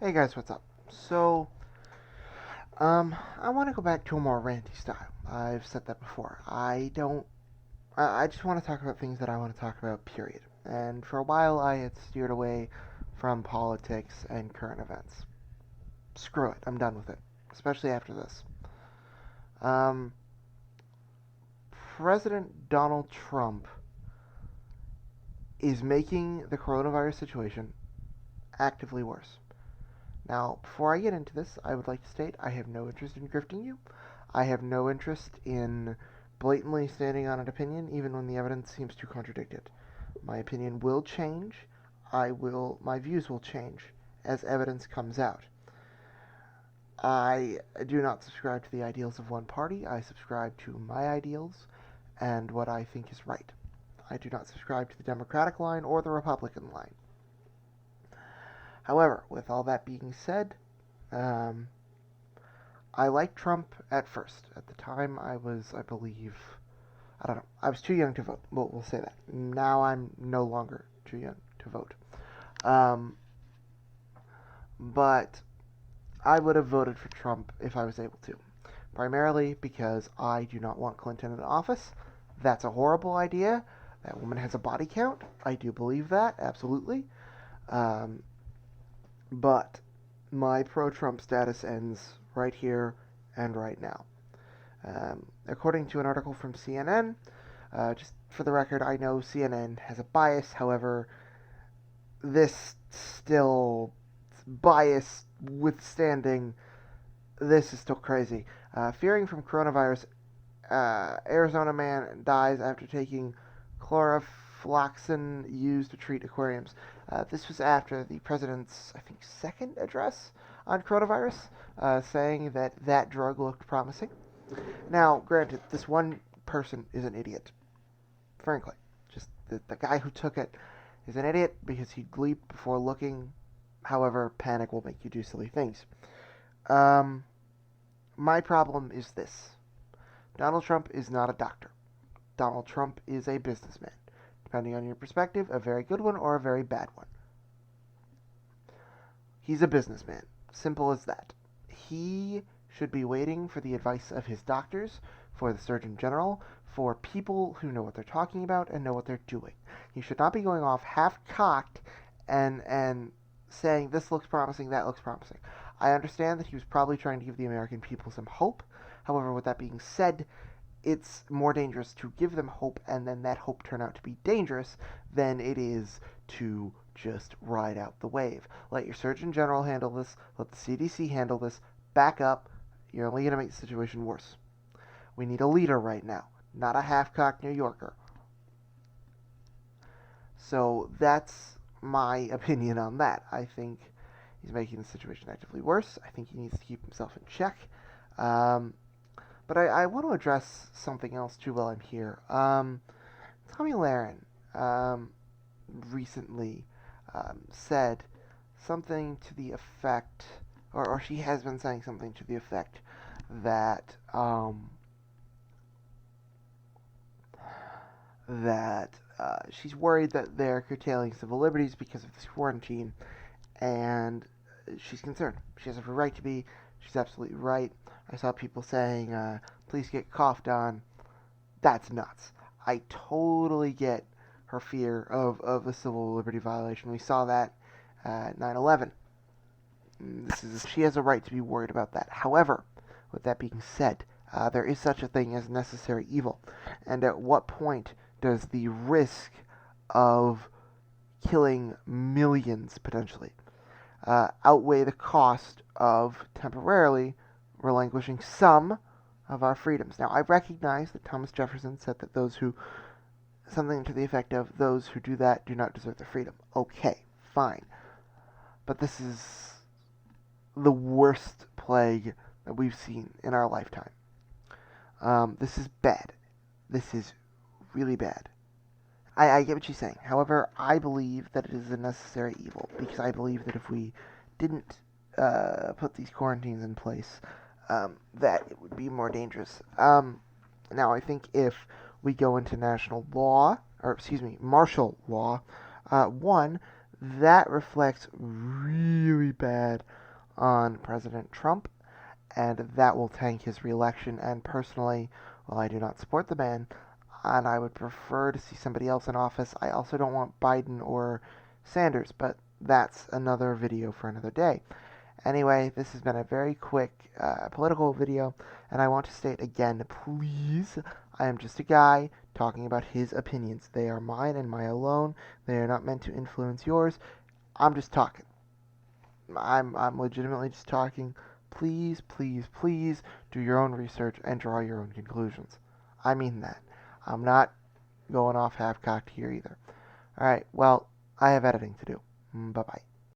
Hey guys, what's up? I want to go back to a more ranty style. I've said that before. I just want to talk about things that I want to talk about, period. And for a while, I had steered away from politics and current events. Screw it, I'm done with it. Especially after this. Um, President Donald Trump is making the coronavirus situation actively worse. Now, before I get into this, I would like to state I have no interest in grifting you. I have no interest in blatantly standing on an opinion, even when the evidence seems to contradict it. My opinion will change. My views will change as evidence comes out. I do not subscribe to the ideals of one party. I subscribe to my ideals and what I think is right. I do not subscribe to the Democratic line or the Republican line. However, with all that being said, um, I liked Trump at first. At the time, I believe, I don't know, I was too young to vote. We'll say that. Now I'm no longer too young to vote. Um, but I would have voted for Trump if I was able to. Primarily because I do not want Clinton in office. That's a horrible idea. That woman has a body count. I do believe that, absolutely. Um, but my pro Trump status ends right here and right now. According to an article from CNN, just for the record, I know CNN has a bias. However, this still bias withstanding, this is still crazy. Fearing from coronavirus, Arizona man dies after taking chlorofloxacin used to treat aquariums. This was after the president's, I think, second address on coronavirus, saying that that drug looked promising. Now, granted, this one person is an idiot. Frankly, just the guy who took it is an idiot because he leaped before looking. However, panic will make you do silly things. Um, my problem is this: Donald Trump is not a doctor. Donald Trump is a businessman. Depending on your perspective, a very good one or a very bad one. He's a businessman. Simple as that. He should be waiting for the advice of his doctors, for the Surgeon General, for people who know what they're talking about and know what they're doing. He should not be going off half cocked and saying this looks promising, that looks promising. I understand that he was probably trying to give the American people some hope. However, with that being said, it's more dangerous to give them hope and then that hope turn out to be dangerous than it is to just ride out the wave. Let your Surgeon General handle this, let the CDC handle this, back up. You're only going to make the situation worse. We need a leader right now, not a half cocked New Yorker. So that's my opinion on that. I think he's making the situation actively worse. I think he needs to keep himself in check. Um, but I want to address something else too while I'm here. Tommy Lahren recently said something to the effect, or she has been saying something to the effect that she's worried that they're curtailing civil liberties because of this quarantine, and she's concerned. She has every right to be. She's absolutely right. I saw people saying, "Please get coughed on." That's nuts. I totally get her fear of a civil liberty violation. We saw that at 9/11. She has a right to be worried about that. However, with that being said, there is such a thing as necessary evil, and at what point does the risk of killing millions potentially outweigh the cost of temporarily relinquishing some of our freedoms? Now, I recognize that Thomas Jefferson said that something to the effect of, those who do that do not deserve their freedom. Okay, fine. But this is the worst plague that we've seen in our lifetime. This is bad. This is really bad. I get what she's saying. However, I believe that it is a necessary evil because I believe that if we didn't put these quarantines in place, that it would be more dangerous. Now, I think if we go into national law, or excuse me, martial law, one, that reflects really bad on President Trump, and that will tank his reelection. And personally, while I do not support the man, and I would prefer to see somebody else in office, I also don't want Biden or Sanders, but that's another video for another day. Anyway, this has been a very quick political video, and I want to state again, please, I am just a guy talking about his opinions. They are mine and mine alone. They are not meant to influence yours. I'm just talking. I'm legitimately just talking. Please, please, please do your own research and draw your own conclusions. I mean that. I'm not going off half-cocked here either. Alright, well, I have editing to do. Bye-bye.